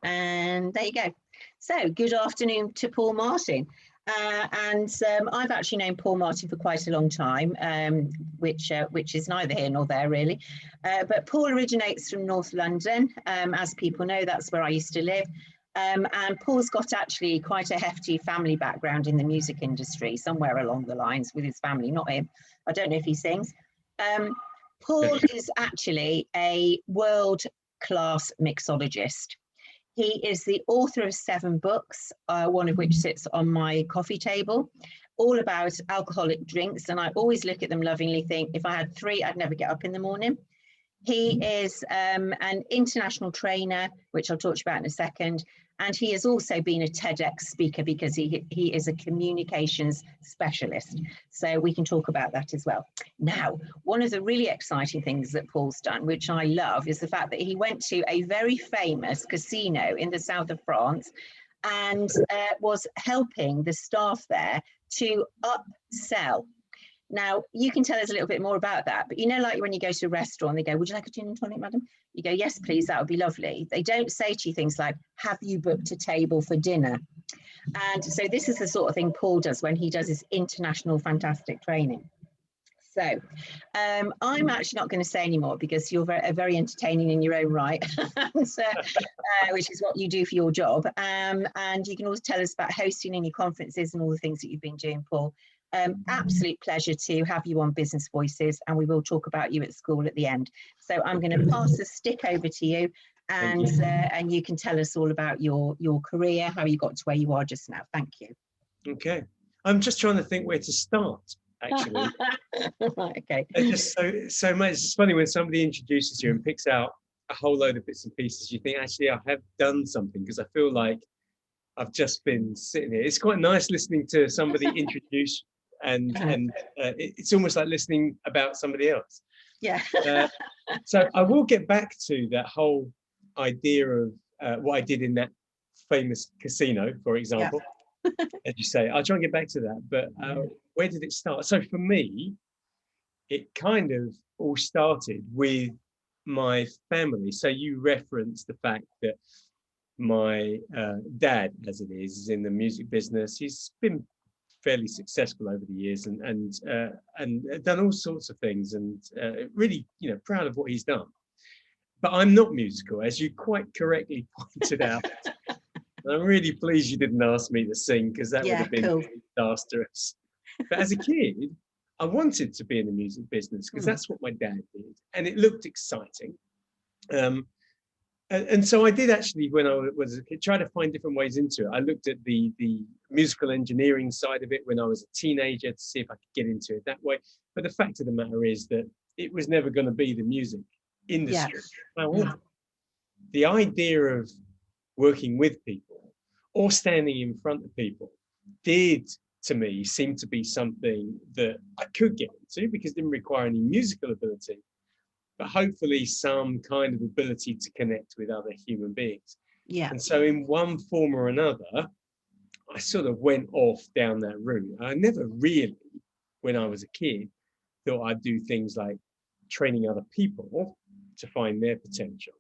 And there you go. So good afternoon to Paul Martin. I've actually known Paul Martin for quite a long time, which is neither here nor there really. But Paul originates from North London. As people know, that's where I used to live. And Paul's got actually quite a hefty family background in the music industry, somewhere along the lines with his family, not him. I don't know if he sings. Paul is actually a world-class mixologist. He is the author of 7 books, one of which sits on my coffee table, all about alcoholic drinks. And I always look at them lovingly, think if I had 3, I'd never get up in the morning. He is an international trainer, which I'll talk to you about in a second. And he has also been a TEDx speaker because he is a communications specialist. So we can talk about that as well. Now, one of the really exciting things that Paul's done, which I love, is the fact that he went to a very famous casino in the south of France and was helping the staff there to upsell. Now, you can tell us a little bit more about that, but you know, like when you go to a restaurant, they go, would you like a gin and tonic, madam? You go, yes, please, that would be lovely. They don't say to you things like, have you booked a table for dinner? And so this is the sort of thing Paul does when he does his international fantastic training. So I'm actually not going to say anymore because you're very entertaining in your own right, which is what you do for your job. And you can always tell us about hosting any conferences and all the things that you've been doing, Paul. Absolute pleasure to have you on Business Voices, and we will talk about you at school at the end. So I'm going to pass the stick over to you, and you can tell us all about your career, how you got to where you are just now. Thank you. Okay, I'm just trying to think where to start. Actually, right, okay. It's just so much. It's funny when somebody introduces you and picks out a whole load of bits and pieces. You think, actually, I have done something, because I feel like I've just been sitting here. It's quite nice listening to somebody introduce. And it's almost like listening about somebody else. Yeah. So I will get back to that whole idea of what I did in that famous casino, for example. Yeah. As you say, I'll try and get back to that. But where did it start? So for me, it kind of all started with my family. So you referenced the fact that my dad, as it is in the music business. He's been fairly successful over the years and done all sorts of things, and really, you know, proud of what he's done. But I'm not musical, as you quite correctly pointed out. And I'm really pleased you didn't ask me to sing, because that would have been disastrous. But as a kid, I wanted to be in the music business because that's what my dad did, and it looked exciting. And so I did actually, when I was a kid, try to find different ways into it. I looked at the musical engineering side of it when I was a teenager to see if I could get into it that way. But the fact of the matter is that it was never going to be the music industry. Yeah. However, the idea of working with people or standing in front of people did, to me, seem to be something that I could get into, because it didn't require any musical ability, but hopefully some kind of ability to connect with other human beings. Yeah. And so in one form or another, I sort of went off down that route. I never really, when I was a kid, thought I'd do things like training other people to find their potential.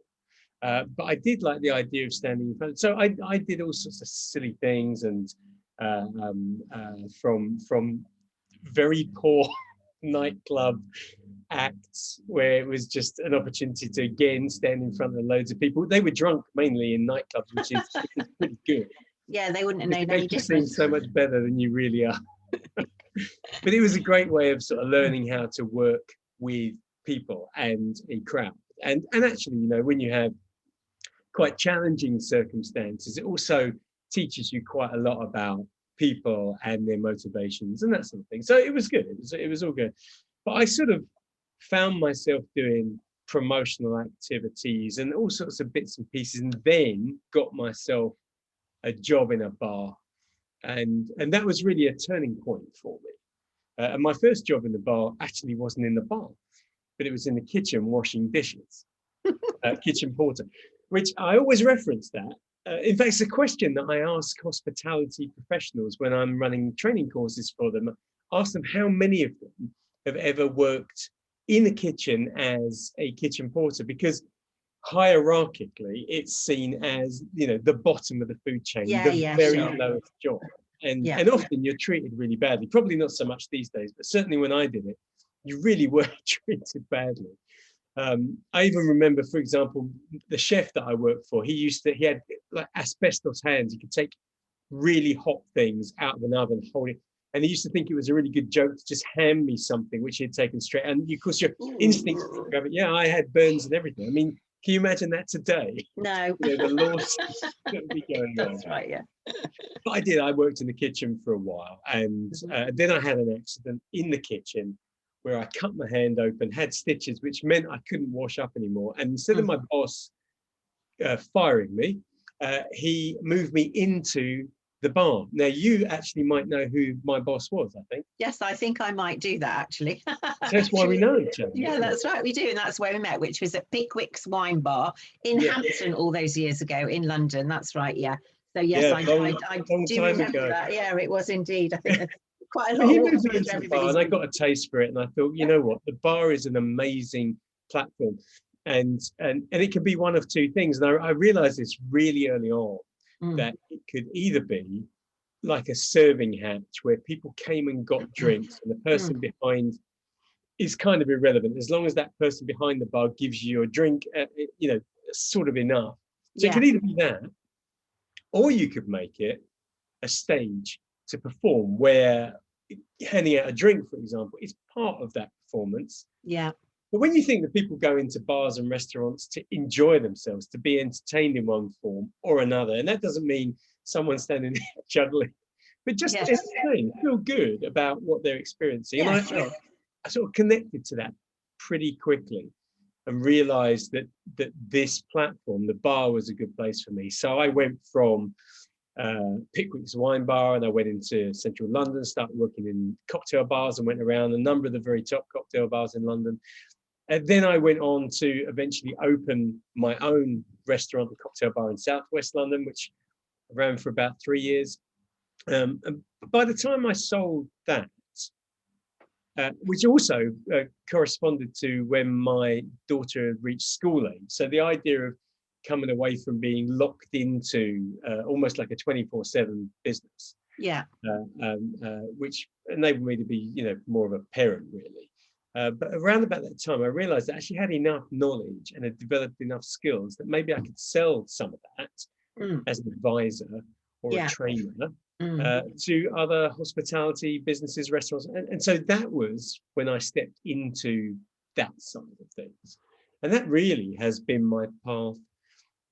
But I did like the idea of standing in front. So I did all sorts of silly things, and from very poor nightclub acts where it was just an opportunity to again stand in front of loads of people. They were drunk mainly in nightclubs, which is pretty good. Yeah, they wouldn't have known any difference. Seem so much better than you really are. But it was a great way of sort of learning how to work with people and a crowd. And actually, you know, when you have quite challenging circumstances, it also teaches you quite a lot about people and their motivations and that sort of thing. So it was good. It was all good. But I sort of found myself doing promotional activities and all sorts of bits and pieces, and then got myself a job in a bar, and that was really a turning point for me. And my first job in the bar actually wasn't in the bar, but it was in the kitchen washing dishes, kitchen porter, which I always reference that. In fact, it's a question that I ask hospitality professionals when I'm running training courses for them. Ask them how many of them have ever worked in the kitchen as a kitchen porter, because hierarchically, it's seen as, you know, the bottom of the food chain, Yeah, the yeah, very sure. lowest job. And Yeah. and often you're treated really badly. Probably not so much these days, but certainly when I did it, you really were treated badly. I even remember, for example, the chef that I worked for, he had like asbestos hands. He could take really hot things out of an oven, hold it. And he used to think it was a really good joke to just hand me something which he'd taken straight. And of course, your instincts to grab it. Yeah, I had burns and everything. I mean, can you imagine that today? No. You know, the lawsuits that would be going on. That's right, yeah. But I did. I worked in the kitchen for a while, and then I had an accident in the kitchen where I cut my hand open, had stitches, which meant I couldn't wash up anymore. And instead of my boss firing me, he moved me into the bar. Now, you actually might know who my boss was, I think. Yes, I think I might do that, actually. That's why we know each other. Yeah, that's right, we do. And that's where we met, which was at Pickwick's Wine Bar in Hampton all those years ago in London. That's right, yeah. So yes, Yeah, I long do time remember ago. that. Yeah, it was indeed. I think that's quite a But he long moved walk me into into the bar, everybody's. and I got a taste for it, and I thought, you know what, the bar is an amazing platform, and it can be one of two things. And I realized this really early on, that it could either be like a serving hatch where people came and got drinks, and the person behind is kind of irrelevant as long as that person behind the bar gives you a drink, you know, sort of enough. So it could either be that, or you could make it a stage to perform where handing out a drink, for example, is part of that performance. Yeah. But when you think that people go into bars and restaurants to enjoy themselves, to be entertained in one form or another, and that doesn't mean someone standing there juggling, but just entertain, feel good about what they're experiencing. And I sort of connected to that pretty quickly and realized that this platform, the bar, was a good place for me. So I went from Pickwick's Wine Bar, and I went into central London, started working in cocktail bars, and went around a number of the very top cocktail bars in London. And then I went on to eventually open my own restaurant and cocktail bar in southwest London, which I ran for about 3 years. And by the time I sold that, which also corresponded to when my daughter had reached school age. So the idea of coming away from being locked into almost like a 24/7 business, which enabled me to be, you know, more of a parent, really. But around about that time, I realized that I actually had enough knowledge and had developed enough skills that maybe I could sell some of that as an advisor or a trainer to other hospitality businesses, restaurants. And so that was when I stepped into that side of things. And that really has been my path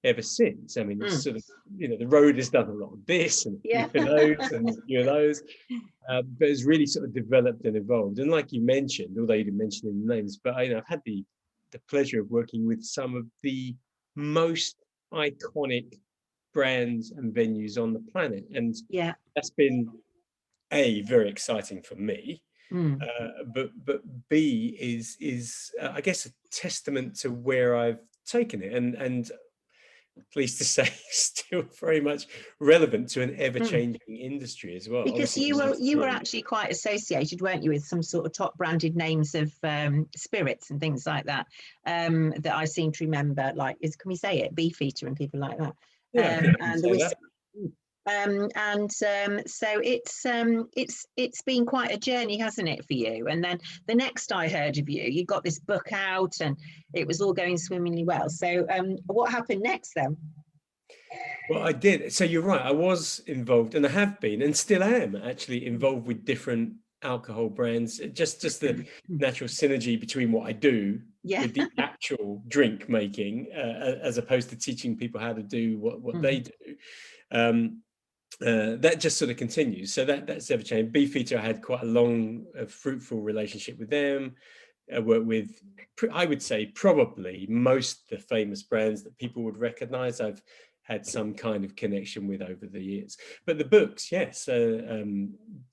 ever since. I mean, it's sort of, you know, the road has done a lot of this and a few of those and a few of those, but it's really sort of developed and evolved. And like you mentioned, although you didn't mention any names, but I've had the pleasure of working with some of the most iconic brands and venues on the planet. And that's been very exciting for me. But B is I guess a testament to where I've taken it, and pleased to say still very much relevant to an ever-changing industry as well. Because obviously, you were actually quite associated, weren't you, with some sort of top branded names of spirits and things like that, that I seem to remember, like, can we say it, Beefeater and people like that, and the whiskey. So it's been quite a journey, hasn't it, for you? And then the next I heard of you, you got this book out and it was all going swimmingly well. So what happened next then? Well, I did. So you're right. I was involved, and I have been, and still am actually involved with different alcohol brands. Just the natural synergy between what I do with the actual drink making, as opposed to teaching people how to do what they do. That just sort of continues. So that's ever changed. Beefeater, I had quite a long, fruitful relationship with them. I worked with, I would say, probably most of the famous brands that people would recognize. I've had some kind of connection with over the years. But the books, yes,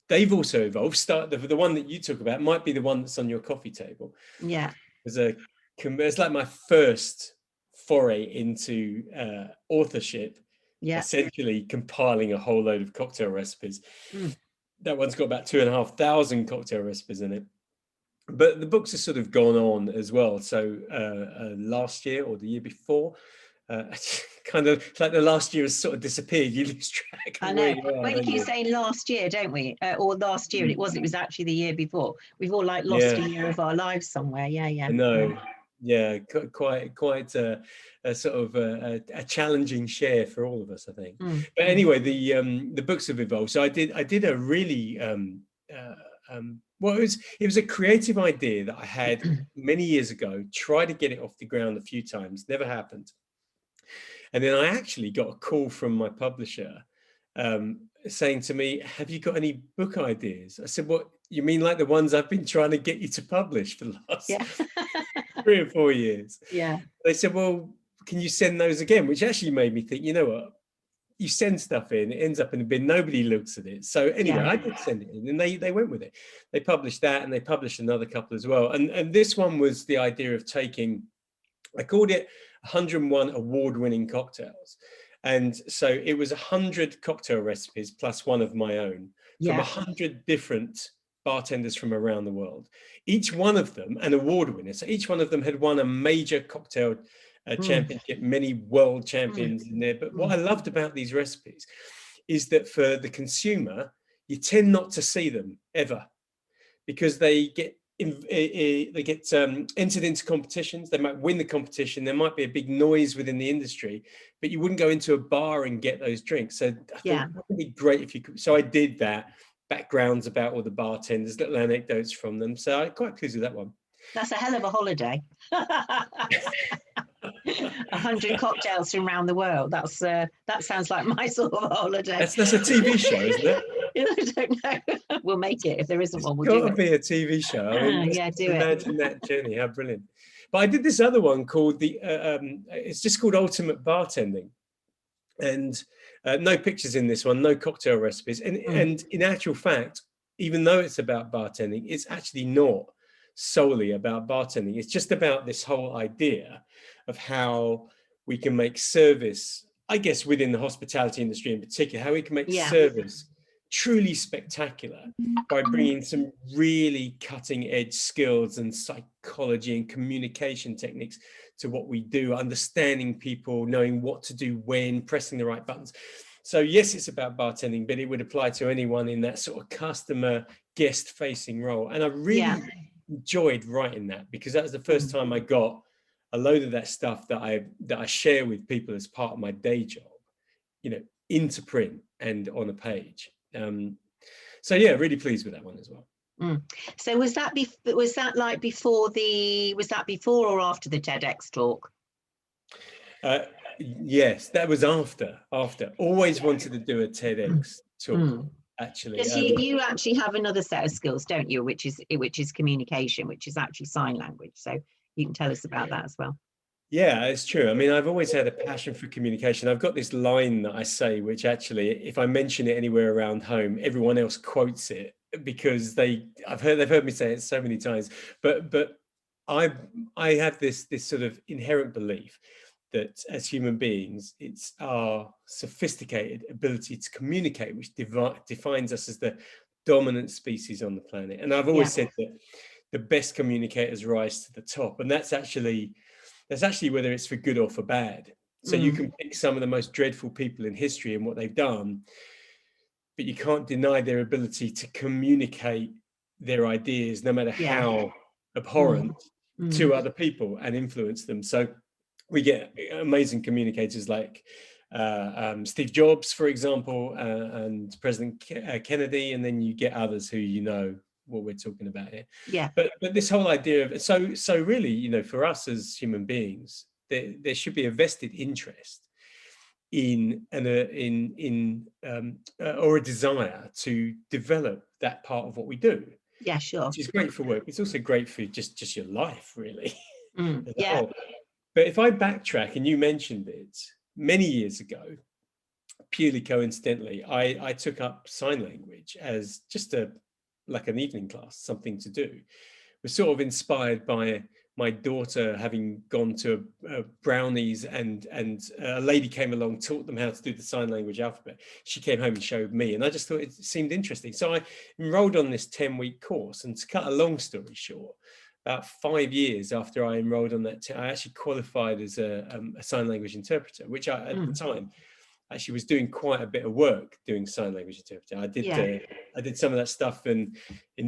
they've also evolved. The one that you talk about might be the one that's on your coffee table. Yeah. It's like my first foray into authorship. Essentially compiling a whole load of cocktail recipes. That one's got about 2,500 cocktail recipes in it. but the books have sort of gone on as well. So last year or the year before, kind of like the last year has sort of disappeared. You lose track of I where know. you are, We don't keep you? saying last year, don't we? Or last year, and Mm. it was actually the year before. We've all like lost Yeah, a year of our lives somewhere. Yeah, yeah. I know. Yeah, quite a sort of a challenging share for all of us, I think. Mm, But mm. anyway, the books have evolved. So I did a really well, it was a creative idea that I had many years ago. Tried to get it off the ground a few times, never happened. And then I actually got a call from my publisher saying to me, "Have you got any book ideas?" I said, "What, you mean like the ones I've been trying to get you to publish for the last Yeah, 3 or 4 years?" yeah, They said, "Well, can you send those again?" Which actually made me think, you know what? You send stuff in, it ends up in a bin, nobody looks at it. So anyway, yeah. I did send it in, and they went with it. They published that, and they published another couple as well. And this one was the idea of taking, I called it 101 award-winning cocktails. And so it was 100 cocktail recipes plus one of my own from Yeah. 100 different bartenders from around the world. Each one of them an award winner. So each one of them had won a major cocktail Mm, championship, many world mm, champions in there. But what mm. I loved about these recipes is that for the consumer, you tend not to see them ever, because they get entered into competitions. They might win the competition. There might be a big noise within the industry, but you wouldn't go into a bar and get those drinks. So I Yeah. thought that would be great if you could. So I did that. Backgrounds about all the bartenders, little anecdotes from them. So I'm quite pleased with that one. That's a hell of a holiday. 100 cocktails from around the world. That sounds like my sort of holiday. That's a TV show, isn't it? I don't know. We'll make it. If there isn't one, It's we'll got do to it. be a TV show. I mean, Yeah, just do it. imagine that journey. How brilliant! But I did this other one called it's just called Ultimate Bartending, and no pictures in this one, no cocktail recipes, Mm. and in actual fact, even though it's about bartending, it's actually not solely about bartending. It's just about this whole idea of how we can make service, I guess, within the hospitality industry in particular, how we can make Yeah. service truly spectacular by bringing some really cutting edge skills and psychology and communication techniques to what we do, understanding people, knowing what to do when, pressing the right buttons. So yes, it's about bartending, but it would apply to anyone in that sort of customer guest facing role. And I Yeah. really enjoyed writing that, because that was the first Mm. time I got a load of that stuff that I share with people as part of my day job, into print and on a page. So yeah, really pleased with that one as well. Mm. So was that was that before or after the TEDx talk? Yes, that was after. Always wanted to do a Mm. TEDx talk, Mm. actually. Because you actually have another set of skills, don't you? Which is communication, which is actually sign language. So you can tell us about that as well. Yeah, it's true. I mean, I've always had a passion for communication. I've got this line that I say, which actually, if I mention it anywhere around home, everyone else quotes it, because they've heard me say it so many times. But I I have this sort of inherent belief that as human beings, it's our sophisticated ability to communicate which defines us as the dominant species on the planet. And I've Yeah. always said that the best communicators rise to the top, and that's actually whether it's for good or for bad. So you Mm. can pick some of the most dreadful people in history and what they've done, but you can't deny their ability to communicate their ideas, no matter Yeah. how Mm. abhorrent, Mm. to other people and influence them. So we get amazing communicators like Steve Jobs, for example, and President Kennedy, and then you get others who what we're talking about here. Yeah. But this whole idea of so really, for us as human beings, there should be a vested interest in or a desire to develop that part of what we do, Yeah. Sure. which is great for work. It's also great for just your life, really, Mm. as a Yeah. whole. But if I backtrack, and you mentioned it many years ago, purely coincidentally, I took up sign language as just like an evening class, something to do. Was sort of inspired by my daughter having gone to brownies, and a lady came along, taught them how to do the sign language alphabet. She came home and showed me, and I just thought it seemed interesting. So I enrolled on this 10-week course, and to cut a long story short, about 5 years after I enrolled on that, I actually qualified as a sign language interpreter, which I, at the time, actually was doing quite a bit of work doing sign language interpreter. I did some of that stuff in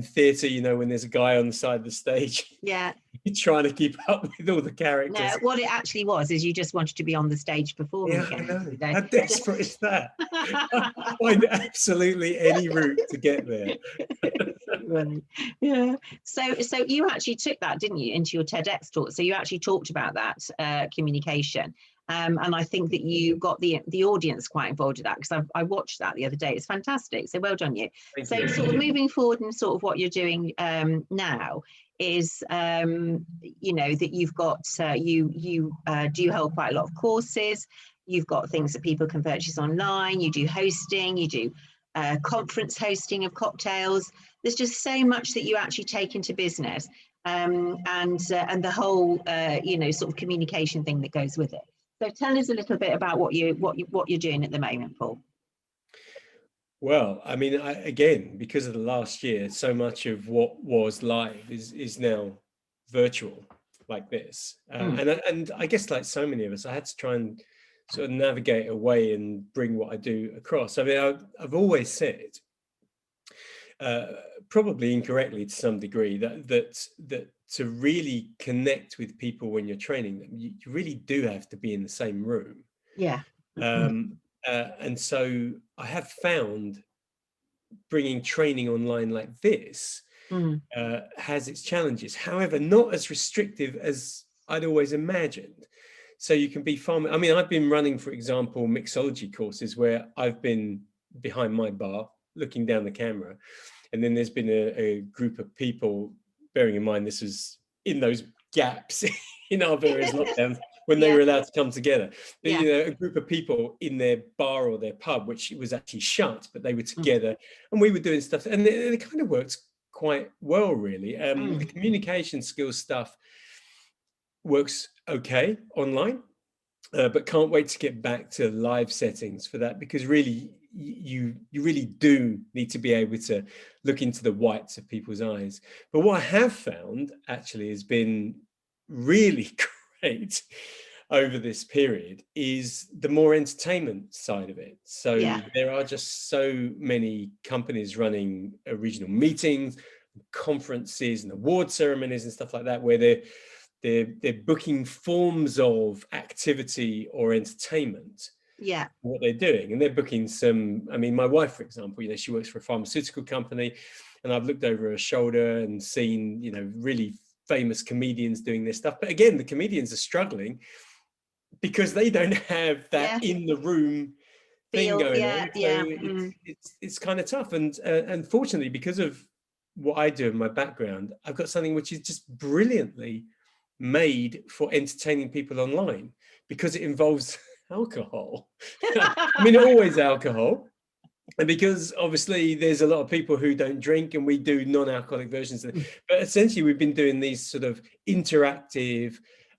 theatre, you know, when there's a guy on the side of the stage, you're trying to keep up with all the characters. No, what it actually was is you just wanted to be on the stage performing again. I know. How desperate is that? I find absolutely any route to get there. Right. Yeah. So you actually took that, didn't you, into your TEDx talk? So you actually talked about that communication. And I think that you got the audience quite involved with that, because I watched that the other day. It's fantastic. So well done you. Thank you. Sort of moving forward, and sort of what you're doing now is, you know, that you've got, you do hold quite a lot of courses. You've got things that people can purchase online. You do hosting. You do conference hosting of cocktails. There's just so much that you actually take into business, and the whole, you know, sort of communication thing that goes with it. So tell us a little bit about what you're doing at the moment, Paul. Well, I mean, again, because of the last year, so much of what was live is now virtual, like this. And I guess, like so many of us, I had to try and sort of navigate a way and bring what I do across. I mean, I've always said, probably incorrectly to some degree, that to really connect with people when you're training them, you really do have to be in the same room. Yeah. And so I have found bringing training online like this has its challenges. However, not as restrictive as I'd always imagined. So you can be far. I mean, I've been running, for example, mixology courses where I've been behind my bar looking down the camera, and then there's been a group of people, bearing in mind this was in those gaps in our various lockdowns when they were allowed to come together. But, you know, a group of people in their bar or their pub, which was actually shut, but they were together, and we were doing stuff, and it kind of worked quite well, really. The communication skills stuff works okay online, but can't wait to get back to live settings for that, because really you really do need to be able to look into the whites of people's eyes. But what I have found actually has been really great over this period is the more entertainment side of it. So there are just so many companies running regional meetings, conferences and award ceremonies and stuff like that, where they're booking forms of activity or entertainment, what they're doing, and they're booking some. I mean, my wife, for example, you know, she works for a pharmaceutical company, and I've looked over her shoulder and seen, you know, really famous comedians doing this stuff. But again, the comedians are struggling because they don't have that in the room thing going on. So it's kind of tough. And unfortunately, because of what I do in my background, I've got something which is just brilliantly made for entertaining people online, because it involves alcohol. I mean, always alcohol. And because obviously there's a lot of people who don't drink, and we do non-alcoholic versions of it. But essentially we've been doing these sort of interactive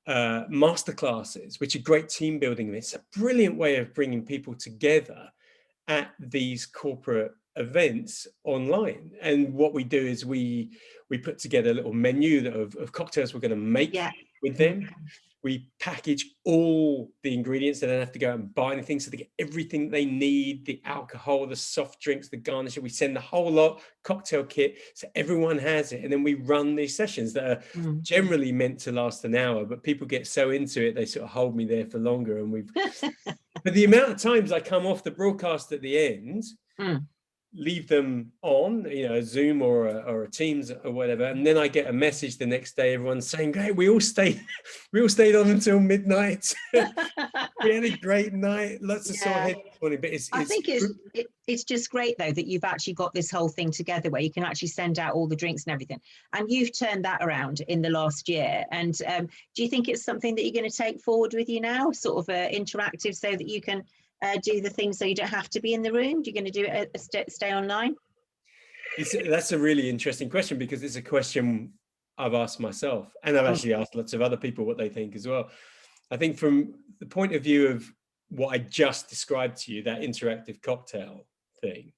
masterclasses, which are great team building. It's a brilliant way of bringing people together at these corporate events online. And what we do is we put together a little menu of cocktails we're going to make with them. We package all the ingredients. They don't have to go out and buy anything, so they get everything they need: the alcohol, the soft drinks, the garnish. We send the whole lot, cocktail kit, so everyone has it. And then we run these sessions that are generally meant to last an hour, but people get so into it, they sort of hold me there for longer. And but the amount of times I come off the broadcast at the end, leave them on, you know, a Zoom or a Teams or whatever, and then I get a message the next day, everyone's saying, "Hey, we all stayed on until midnight. We had a great night, lots of sore head morning." But I think it's just great though that you've actually got this whole thing together where you can actually send out all the drinks and everything, and you've turned that around in the last year. And do you think it's something that you're going to take forward with you now, sort of interactive, so that you can do the things so you don't have to be in the room? You're going to do it stay online? That's a really interesting question, because it's a question I've asked myself, and I've actually asked lots of other people what they think as well. I think from the point of view of what I just described to you, that interactive cocktail thing,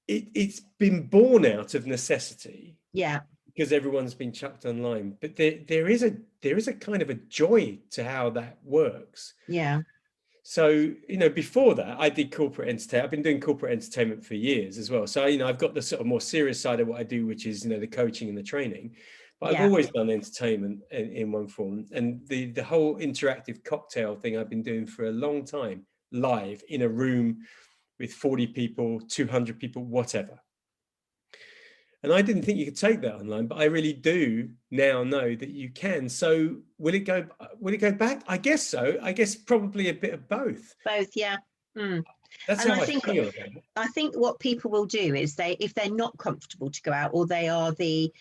it's been born out of necessity. Yeah. Because everyone's been chucked online, but there is a kind of a joy to how that works. Yeah. So, you know, before that, I did corporate entertainment. I've been doing corporate entertainment for years as well. So, you know, I've got the sort of more serious side of what I do, which is, you know, the coaching and the training. But I've always done entertainment in one form. And the whole interactive cocktail thing I've been doing for a long time, live in a room with 40 people, 200 people, whatever. And I didn't think you could take that online, but I really do now know that you can. So will it go back? I guess so. I guess probably a bit of both. Both, yeah. That's and how I feel. I think what people will do is if they're not comfortable to go out, or they are the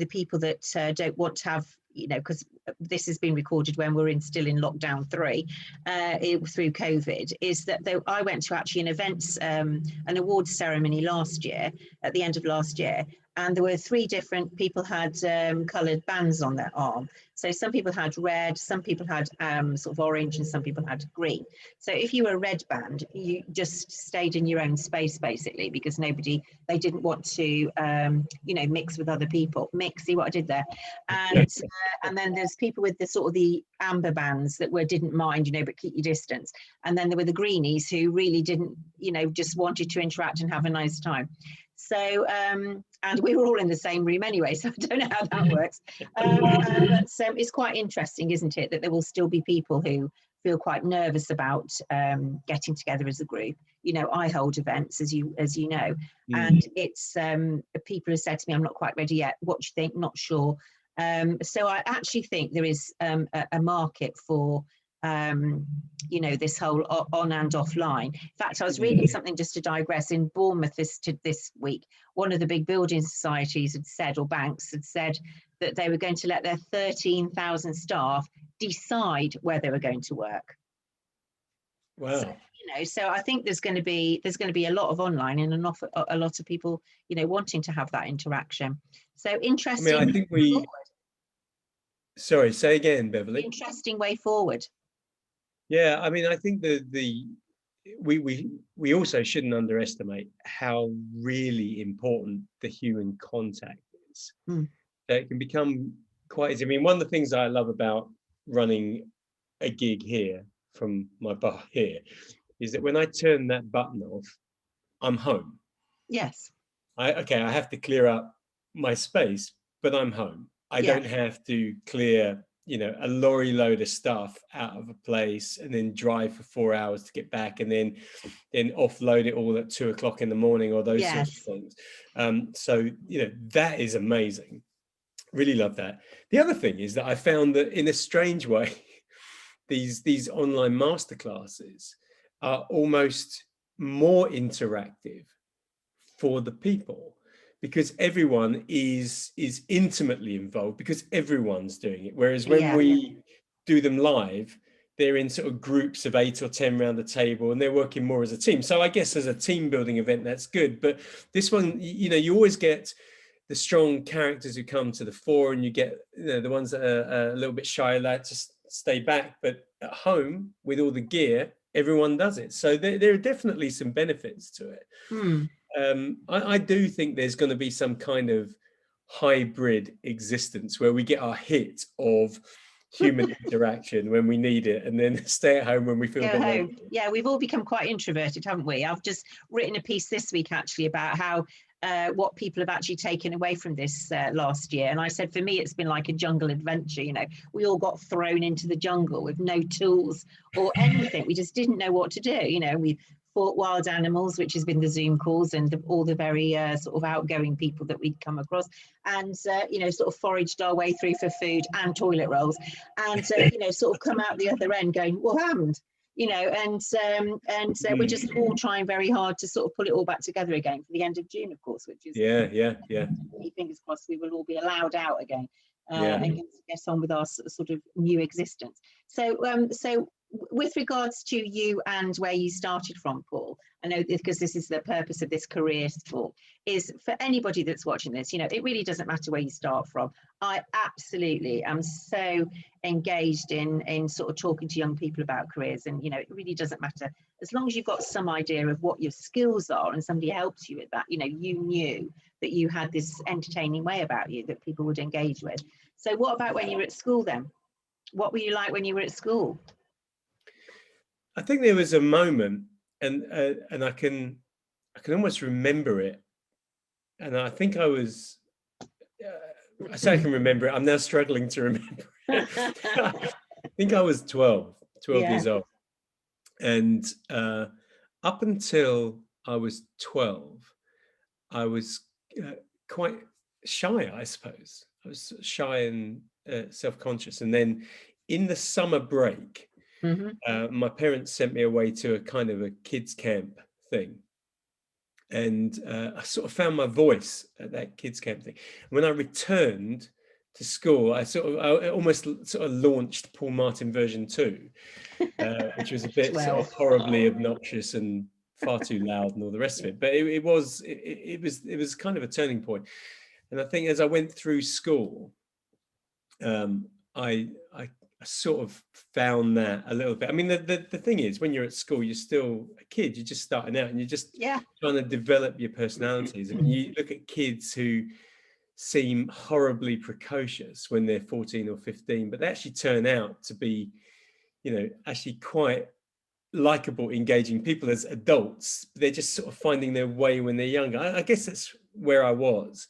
people that don't want to have, because this has been recorded when we're still in lockdown 3 through COVID, is that I went to actually an events, an awards ceremony last year, at the end of last year, and there were 3 different people had coloured bands on their arm. So some people had red, some people had sort of orange, and some people had green. So if you were a red band, you just stayed in your own space, basically, because they didn't want to, mix with other people. See what I did there? And then there's people with the sort of the amber bands that didn't mind, but keep your distance. And then there were the greenies who really didn't, just wanted to interact and have a nice time. So, and we were all in the same room anyway, so I don't know how that works. But it's quite interesting, isn't it, that there will still be people who feel quite nervous about getting together as a group. I hold events, as you know, and it's people have said to me, I'm not quite ready yet. What do you think? Not sure. So I actually think there is a market for this whole on and offline. In fact, I was reading something, just to digress, in Bournemouth this week. One of the big building societies had said, or banks had said, that they were going to let their 13,000 staff decide where they were going to work. Wow. So, so I think there's going to be a lot of online, and a lot of people, wanting to have that interaction. So interesting. I think Sorry, say again, Beverly. Interesting way forward. Yeah, I think we also shouldn't underestimate how really important the human contact is. It can become quite easy. One of the things I love about running a gig here from my bar here is that when I turn that button off, I'm home. Yes. I have to clear up my space, but I'm home. I don't have to clear, a lorry load of stuff out of a place and then drive for 4 hours to get back, and then offload it all at 2 o'clock in the morning, or those sorts of things. So, that is amazing. Really love that. The other thing is that I found that, in a strange way, these online masterclasses are almost more interactive for the people, because everyone is intimately involved, because everyone's doing it. Whereas when we do them live, they're in sort of groups of 8 or 10 around the table, and they're working more as a team. So I guess as a team building event, that's good. But this one, you always get the strong characters who come to the fore, and you get the ones that are a little bit shy, like to stay back. But at home, with all the gear, everyone does it. So there are definitely some benefits to it. I do think there's going to be some kind of hybrid existence where we get our hit of human interaction when we need it, and then stay at home when we feel home. Yeah, we've all become quite introverted, haven't we? I've just written a piece this week actually about how what people have actually taken away from this last year. And I said, for me, it's been like a jungle adventure. We all got thrown into the jungle with no tools or anything. We just didn't know what to do. We fought wild animals, which has been the Zoom calls, and all the very sort of outgoing people that we'd come across, and sort of foraged our way through for food and toilet rolls, and sort of come out the other end going, what happened? And we're just all trying very hard to sort of pull it all back together again for the end of June, of course, which is fingers crossed we will all be allowed out again and get on with our sort of new existence. So with regards to you and where you started from, Paul, I know because this is the purpose of this career talk, is for anybody that's watching this, it really doesn't matter where you start from. I absolutely am so engaged in sort of talking to young people about careers, and it really doesn't matter as long as you've got some idea of what your skills are and somebody helps you with that. You knew that you had this entertaining way about you that people would engage with. So what about when you were at school then? What were you like when you were at school? I think there was a moment, and I can almost remember it, and I think I was. I say I can remember it. I'm now struggling to remember it. I think I was 12 years old, and up until I was 12, I was quite shy, I suppose. I was shy and self-conscious, and then in the summer break. My parents sent me away to a kind of a kids camp thing, and I sort of found my voice at that kids camp thing. When I returned to school, I almost sort of launched Paul Martin version 2, which was a bit sort of horribly obnoxious and far too loud and all the rest of it. But it was kind of a turning point. And I think as I went through school, I sort of found that a little bit. I mean, the thing is, when you're at school, you're still a kid. You're just starting out, and you're just trying to develop your personalities. I mean, you look at kids who seem horribly precocious when they're 14 or 15, but they actually turn out to be, actually quite likable, engaging people as adults. They're just sort of finding their way when they're younger. I guess that's where I was.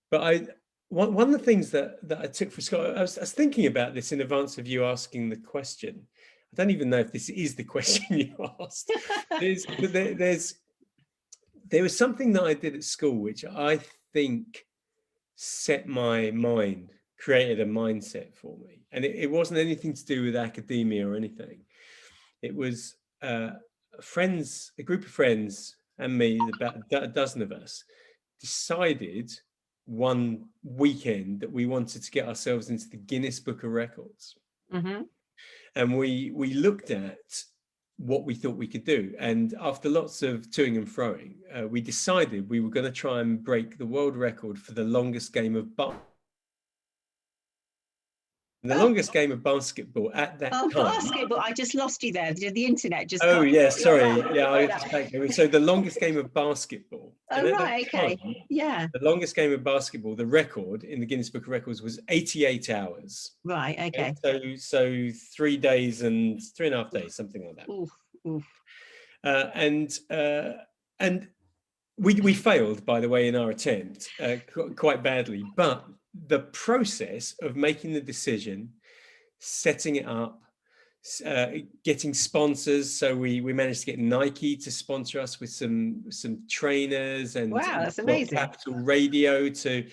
But one of the things that I took for school, I was thinking about this in advance of you asking the question. I don't even know if this is the question you asked. There was something that I did at school which I think set my mind, created a mindset for me. And it wasn't anything to do with academia or anything. It was a group of friends and me, about a dozen of us, decided one weekend that we wanted to get ourselves into the Guinness Book of Records. And we looked at what we thought we could do. And after lots of toing and froing, we decided we were going to try and break the world record for the longest game of longest game of basketball at that time. Basketball! I just lost you there. The internet just. Oh yeah, sorry. Yeah, so the longest game of basketball. Oh right, okay. Yeah. The longest game of basketball, the record in the Guinness Book of Records was 88 hours. Right. Okay. So 3 days and 3.5 days, something like that. Oof. And we failed, by the way, in our attempt quite badly, but the process of making the decision, setting it up, getting sponsors. So we managed to get Nike to sponsor us with some trainers, and wow, that's amazing. Capital Radio to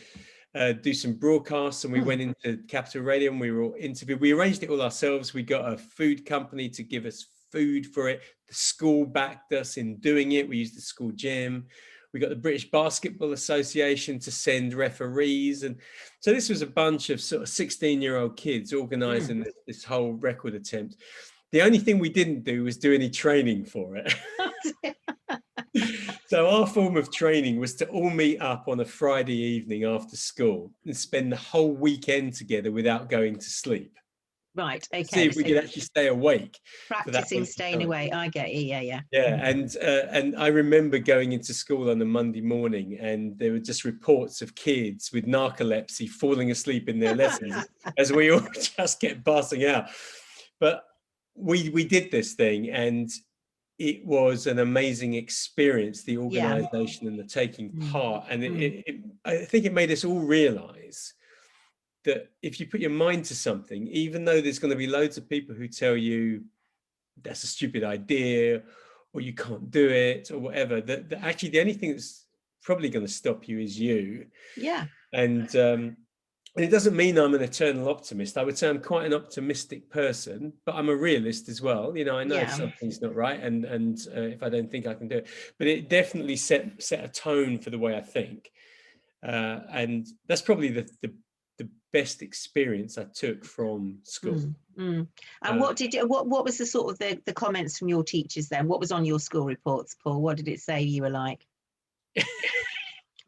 do some broadcasts, and we went into Capital Radio and we were all interviewed. We arranged it all ourselves. We got a food company to give us food for it. The school backed us in doing it. We used the school gym. We got the British Basketball Association to send referees. And so this was a bunch of sort of 16-year-old kids organizing this whole record attempt. The only thing we didn't do was do any training for it. So our form of training was to all meet up on a Friday evening after school and spend the whole weekend together without going to sleep. Right. Okay. See if we could actually stay awake. Practicing staying awake. I get you. Yeah. And I remember going into school on a Monday morning, and there were just reports of kids with narcolepsy falling asleep in their lessons as we all just kept passing out. But we did this thing, and it was an amazing experience, the organization and the taking part. And I think it made us all realize that if you put your mind to something, even though there's going to be loads of people who tell you that's a stupid idea or you can't do it or whatever, that actually the only thing that's probably going to stop you is you. Yeah. And it doesn't mean I'm an eternal optimist. I would say I'm quite an optimistic person, but I'm a realist as well. I know if something's not right, and if I don't think I can do it, but it definitely set a tone for the way I think. And that's probably the the best experience I took from school. And what was the sort of the comments from your teachers then? What was on your school reports, Paul? What did it say you were like?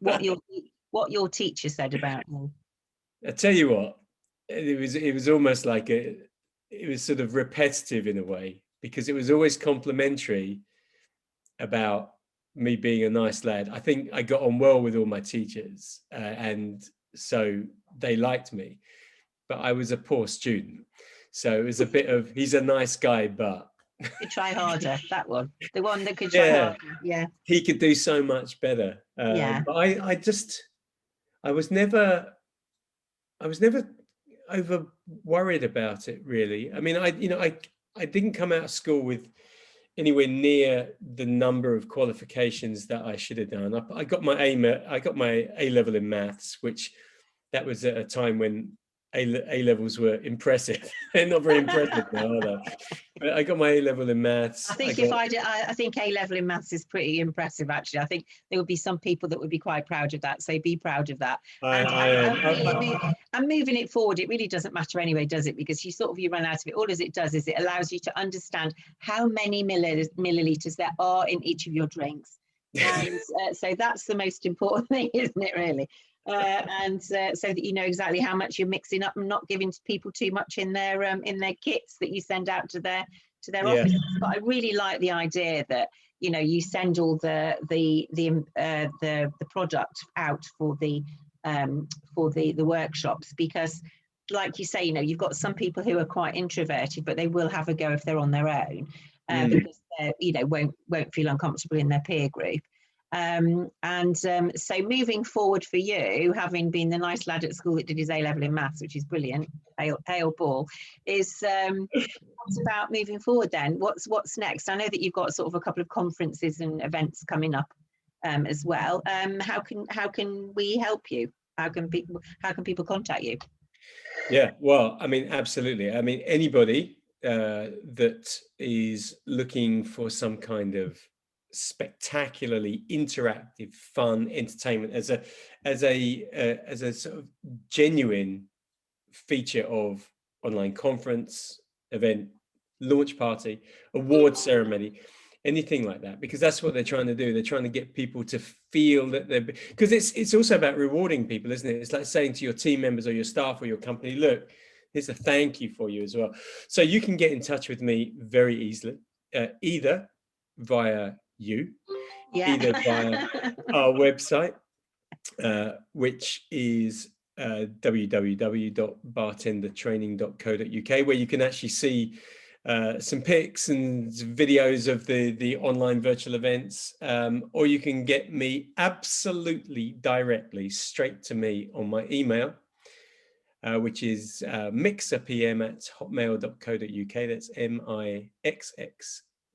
What your teacher said about you? I tell you what, it was almost like it was sort of repetitive in a way, because it was always complimentary about me being a nice lad. I think I got on well with all my teachers, and so they liked me, but I was a poor student. So it was a bit of, he's a nice guy, but could try harder. That one, the one that could try harder. Yeah, he could do so much better. But I was never over worried about it, really. I mean, I didn't come out of school with anywhere near the number of qualifications that I should have done. I got my A level in maths, which that was at a time when A levels were impressive. They're not very impressive now, are they? But I got my A level in maths. I think I think A level in maths is pretty impressive, actually. I think there would be some people that would be quite proud of that. So be proud of that. And moving it forward, it really doesn't matter anyway, does it? Because you run out of it. All it does is it allows you to understand how many milliliters there are in each of your drinks. And so that's the most important thing, isn't it, really? So that you know exactly how much you're mixing up and not giving people too much in their kits that you send out to their offices. But I really like the idea that you send all the product out for the workshops, because like you say, you've got some people who are quite introverted, but they will have a go if they're on their own, because they won't feel uncomfortable in their peer group. So moving forward for you, having been the nice lad at school that did his A level in maths, which is brilliant, hail Paul, is what's about moving forward then? What's next? I know that you've got sort of a couple of conferences and events coming up as well. How can we help you? How can people contact you? Yeah, well, I mean, absolutely. I mean, anybody that is looking for some kind of spectacularly interactive, fun entertainment as a sort of genuine feature of online conference, event, launch party, award ceremony, anything like that, because that's what they're trying to do. They're trying to get people to feel that because it's also about rewarding people, isn't it? It's like saying to your team members or your staff or your company, look, here's a thank you for you as well. So you can get in touch with me very easily, either via either via our website, which is www.bartendertraining.co.uk, where you can actually see some pics and videos of the online virtual events, or you can get me absolutely directly straight to me on my email, which is mixapm@hotmail.co.uk. That's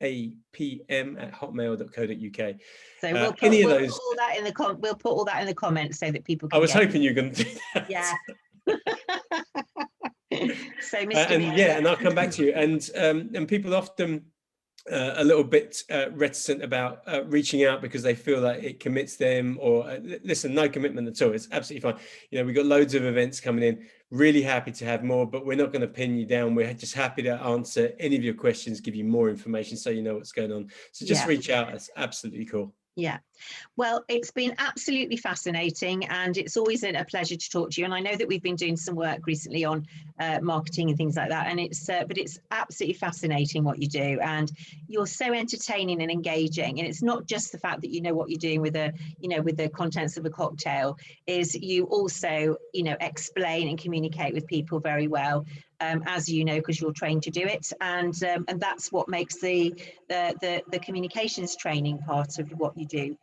mixxapm@hotmail.co.uk. So we'll put all that in the comments so that people can. I was hoping you were going to do that. Yeah. So and I'll come back to you. And people often a little bit reticent about reaching out because they feel like it commits them, or listen, no commitment at all. It's absolutely fine. We've got loads of events coming in. Really happy to have more, but we're not going to pin you down. We're just happy to answer any of your questions, give you more information so you know what's going on. So just reach out. It's absolutely cool. Yeah, well, it's been absolutely fascinating, and it's always a pleasure to talk to you. And I know that we've been doing some work recently on marketing and things like that, and but it's absolutely fascinating what you do, and you're so entertaining and engaging. And it's not just the fact that you know what you're doing with the contents of a cocktail, is you also explain and communicate with people very well, as you know, because you're trained to do it, and that's what makes the communications training part of what you do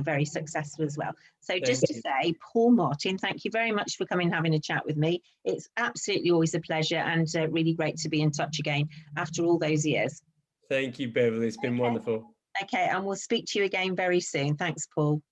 very successful as well. So just to say, Paul Martin, thank you very much for coming and having a chat with me. It's absolutely always a pleasure, and really great to be in touch again after all those years. Thank you, Beverly. It's been wonderful. Okay, and we'll speak to you again very soon. Thanks, Paul.